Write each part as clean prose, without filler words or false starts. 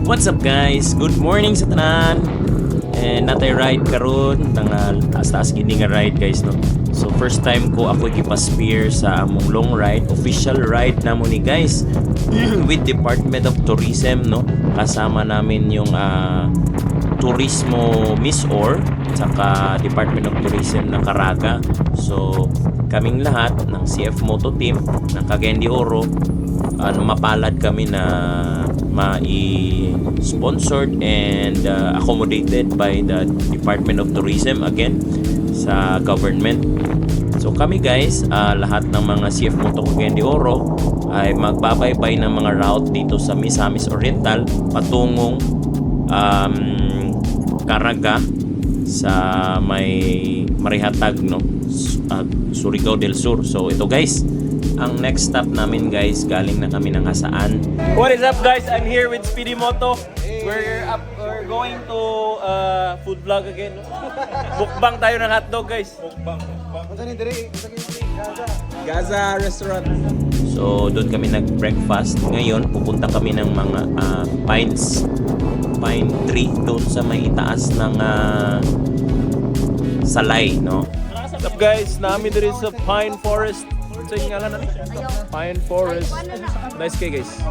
What's up guys? Good morning sa tanan. And natay ride karon ng taas-taas gini nga ride guys no. So first time ko ako gipa-spear sa among long ride, official ride namo ni guys with Department of Tourism no. Kasama namin yung Turismo Misor saka Department of Tourism ng Caraga. So kaming lahat ng CF Moto Team ng Cagayan de Oro mapalad kami na sponsored and accommodated by the Department of Tourism again sa government. So kami guys, lahat ng mga CF Moto Cagayan de Oro ay magbabaybay ng mga route dito sa Misamis Oriental patungong Caraga sa may Marihatag no, Surigao del Sur. So ito guys, ang next stop namin guys, galing na kami ng Hasaan. What is up guys? I'm here with Speedy Moto. We're going to food vlog again. Bukbang tayo ng hotdog guys. Bukbang. Gaza restaurant. So doon kami nag-breakfast. Ngayon pupunta kami ng mga pine tree doon sa may itaas ng Salay no. What's up guys? Nami diri sa Pine Forest. Sa ngalan na Pine Forest. Nice kay guys.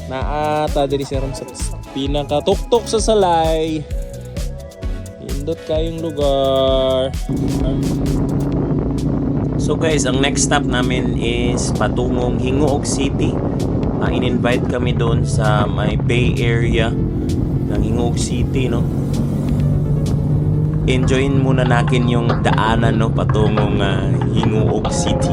Naata diri sa ron sa pinakatuktok sa Salay. Pindot kayong lugar. So guys, ang next stop namin is patungong Hingoog City. In-invite kami doon sa may Bay Area ng Hingoog City no. Enjoyin muna natin yung daanan no patungong Hingoog City.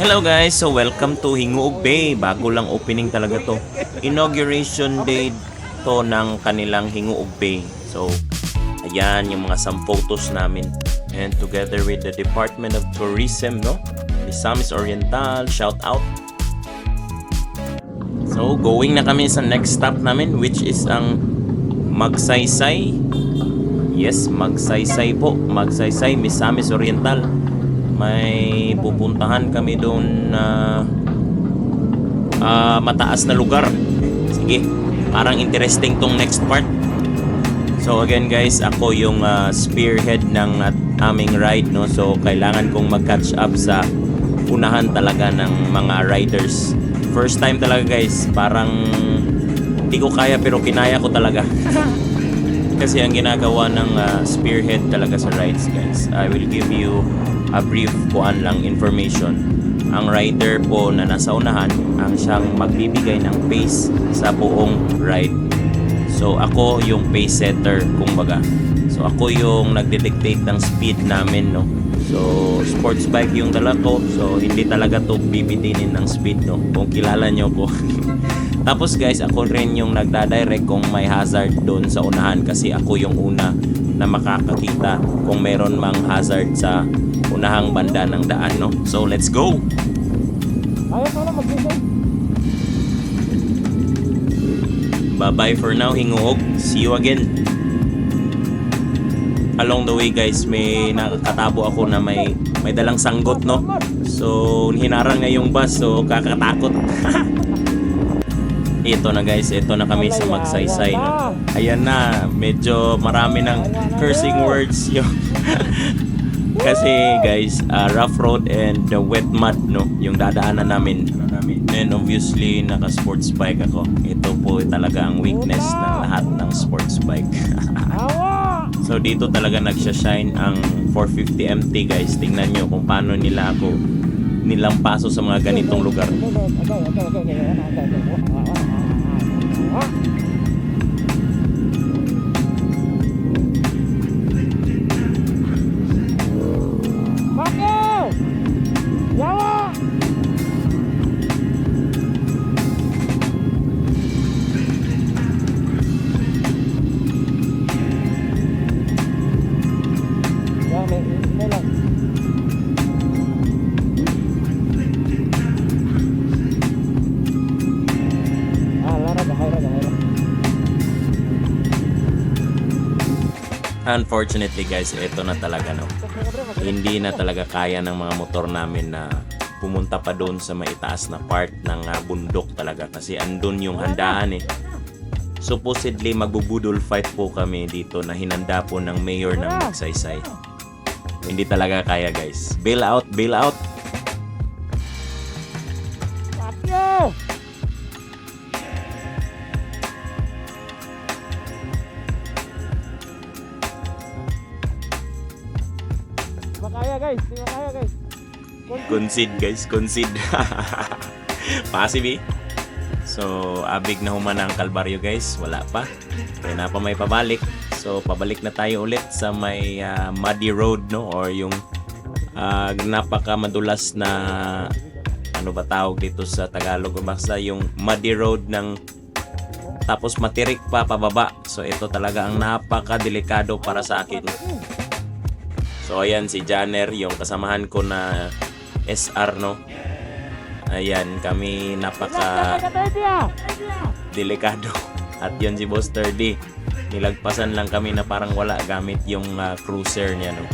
Hello guys, so welcome to Hingoog Bay. Bago lang opening talaga to. Inauguration day to ng kanilang Hingoog Bay. So, ayan yung mga some photos namin. And together with the Department of Tourism, no? Misamis Oriental, shout out. So, going na kami sa next stop namin which is ang Magsaysay. Yes, Magsaysay po. Magsaysay, Misamis Oriental. May pupuntahan kami doon na mataas na lugar. Sige, parang interesting tong next part. So again guys, ako yung spearhead ng aming ride no. So kailangan kong mag-catch up sa unahan talaga ng mga riders. First time talaga guys, parang hindi ko kaya pero kinaya ko talaga. Kasi ang ginagawa ng spearhead talaga sa rides guys, I will give you a brief information. Ang rider po na nasa unahan ang siyang magbibigay ng pace sa buong ride. So ako yung pace setter kumbaga. So ako yung nagde-dictate ng speed namin no. So sports bike yung dala ko. So hindi talaga to bibitinin ng speed no. Kung kilala nyo ko. Tapos guys, ako rin yung nagdadirect kung may hazard doon sa unahan kasi ako yung una na makakakita kung meron mang hazard sa unahang banda ng daan no. So let's go. Bye-bye for now Hingoog. See you again. Along the way guys, may nakatabo ako na may dalang sanggot no. So hinarang nga yung bus so kakatakot. Ito na guys, ito na kami sa Magsaysay no. Ayan na, medyo marami ng cursing words yung kasi guys, rough road and wet mud no, yung dadaanan namin. And obviously naka sports bike ako. Ito po talaga ang weakness ng lahat ng sports bike. So dito talaga nagsha-shine ang 450 MT guys. Tingnan nyo kung paano nila ako nilampaso sa mga ganitong lugar. Hintay lang. Hayra. Unfortunately guys, ito na talaga no. Hindi na talaga kaya ng mga motor namin na pumunta pa doon sa maitaas na part ng bundok talaga kasi andun yung handaan eh. Supposedly magbubudol fight po kami dito na hinanda po ng mayor ng Magsaysay. Hindi talaga kaya guys. Bail out, bail out. Patyo! Makaya guys, di makaya guys. Concede guys, concede. Passive eh. So, abig na human ang Kalbaryo guys. Wala pa. Kaya na pa may pabalik. So, pabalik na tayo ulit sa may muddy road no or yung napakamadulas na ano ba tawag dito sa Tagalog, basta yung muddy road ng tapos matirik pa pababa. So, ito talaga ang napakadelikado para sa akin. So, ayan si Janner, yung kasamahan ko na SR no. Ayan, kami napaka delikado. At yun si Boss 30. Nilagpasan lang kami na parang wala gamit yung cruiser niya no.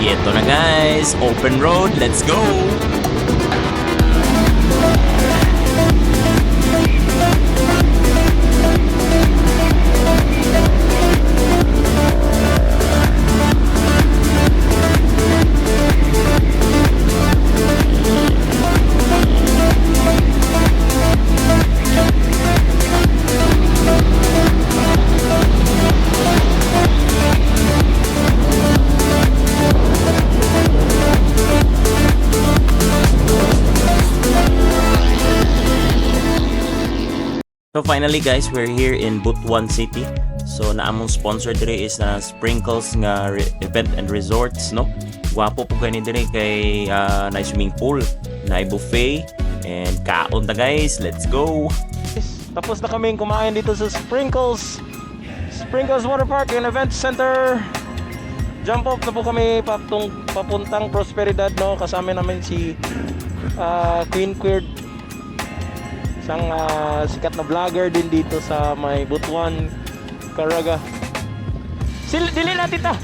Ito na guys, open road, let's go! So finally guys, we're here in Butuan City. So naamong sponsor dire is Sprinkles nga event and resorts no. Guwapo po gani dire kay na swimming pool, na buffet and kaon ta guys. Let's go. Tapos na kaming kumain dito sa Sprinkles Water Park and Event Center. Jump off na po kami papuntang Prosperidad no. Kasama namin si Queen Queer, isang sikat na vlogger din dito sa may Butuan, Caraga. Dili na tita.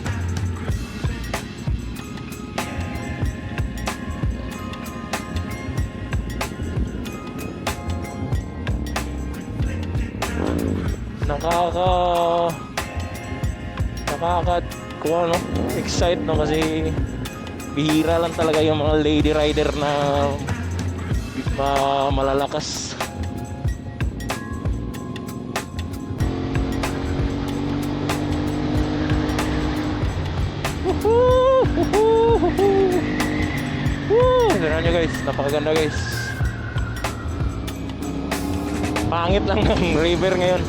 Kuha no, excite no kasi bihira lang talaga yung mga lady rider na malalakas. Tignan nyo guys, napakaganda guys. Pangit lang ng river ngayon.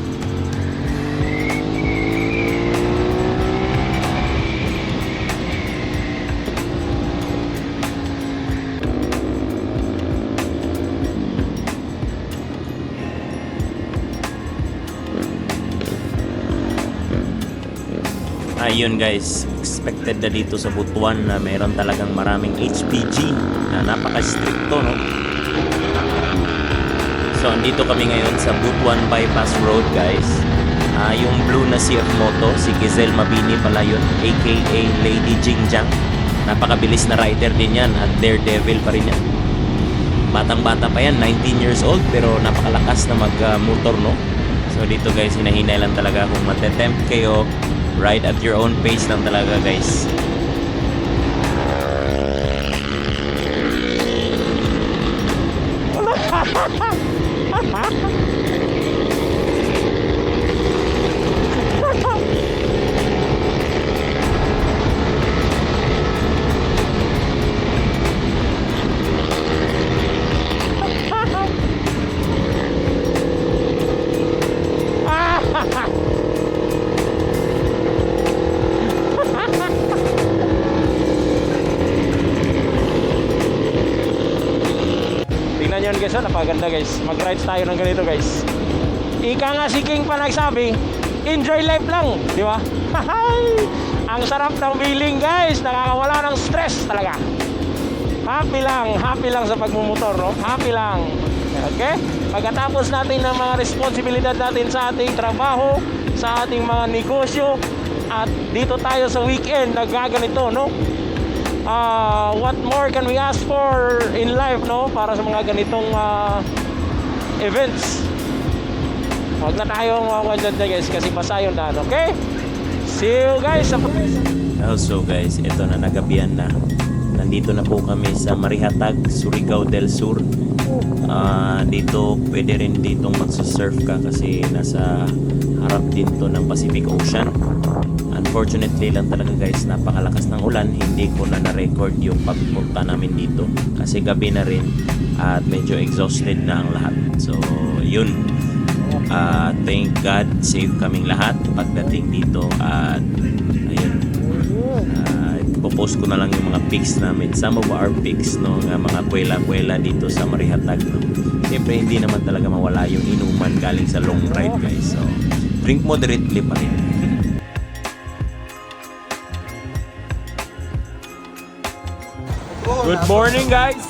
Ayun guys, expected na dito sa Butuan na mayroon talagang maraming HPG na napaka-stricto no. So andito kami ngayon sa Butuan Bypass Road guys. Yung blue na CF Moto, si Gizel Mabini pala yun, aka Lady Jingjang. Napakabilis na rider din yan at daredevil pa rin yan. Batang-bata pa yan, 19 years old pero napakalakas na mag-motor no. So dito guys, hinahinay lang talaga kung matetempt kayo. Ride at your own pace lang talaga guys. Tingnan nyo guys, napaganda guys. Mag-rides tayo ng ganito guys. Ika nga si King pa nagsabi, enjoy life lang, di ba? Ang sarap ng feeling guys, nakakawala ng stress talaga. Happy lang sa pagmumotor, no? Happy lang. Okay? Pagkatapos natin ng mga responsibilidad natin sa ating trabaho, sa ating mga negosyo, at dito tayo sa weekend nagaganito, no? What more can we ask for in life, no? Para sa mga ganitong events. Huwag na tayong dyan guys kasi basa yung daan, okay? See you guys. Also guys, ito na, nagabihan na. Nandito na po kami sa Marihatag, Surigao del Sur. Dito pwede rin ditong magsusurf ka kasi nasa harap din to ng Pacific Ocean. Unfortunately lang talaga guys, napakalakas ng ulan. Hindi ko na na-record yung pagpunta namin dito kasi gabi na rin at medyo exhausted na ang lahat. So yun, thank God safe kaming lahat pagdating dito. At ayun, popost ko na lang yung mga pics namin, some of our pics, no, ng mga kwela-kwela dito sa Marihatag, no. Siyempre hindi naman talaga mawala yung inuman galing sa long ride guys, so drink moderately pa rin. Good morning guys!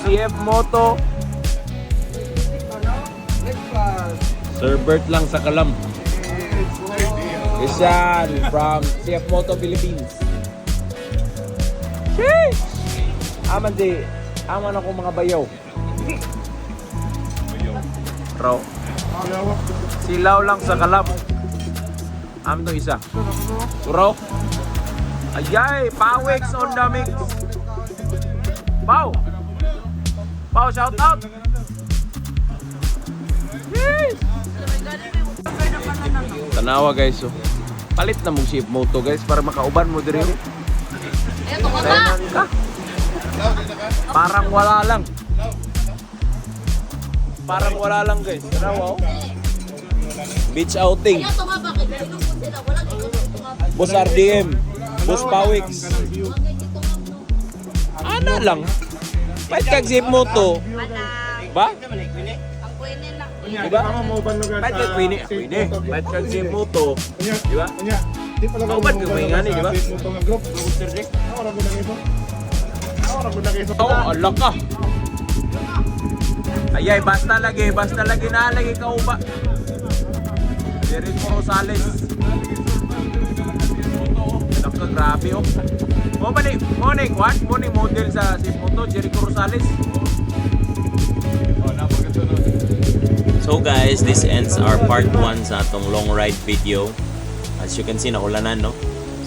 CF Moto. Sir Bert lang sa Kalam. Isyan from CF Moto Philippines. Sheesh! Aman ako mga bayaw. Raw. Silaw lang sa Kalam. To isa. Raw. Ayay! Pawix on the mix. Pau! Pau, shout out! Sheesh! Tanawa guys, so. Palit na mong CF Moto guys para makauban mo diri. Eto ka ba? Parang wala lang. Parang wala lang guys. Tanawa. Beach outing. Kaya tumaba kay Ganun po sila. Wala kay tumaba. Boss RDM. Boss Pawix. Ana lang. Pahit kag CF Moto. Ba? Ang kuinin na. Diba? Pahit kag Queenie. Pahit kag CF Moto. Diba? Mauban ka may ngani, diba? Oo, alak ka. Ayay, basta lagi na lagi ka uba. Jericho Rosales. Naka, grabe oh. Morning model sa si Moto, Jericho Rosales. So guys, this ends our part 1 sa atong long ride video. As you can see, naulanan, no?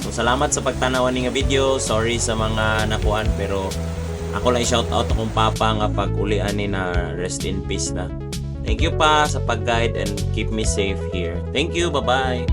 So salamat sa pagtanawan ni nga video. Sorry sa mga nakuan, pero ako lang i-shout out akong papa nga pag ulian ni na rest in peace na. Thank you pa sa pag-guide and keep me safe here. Thank you, bye-bye.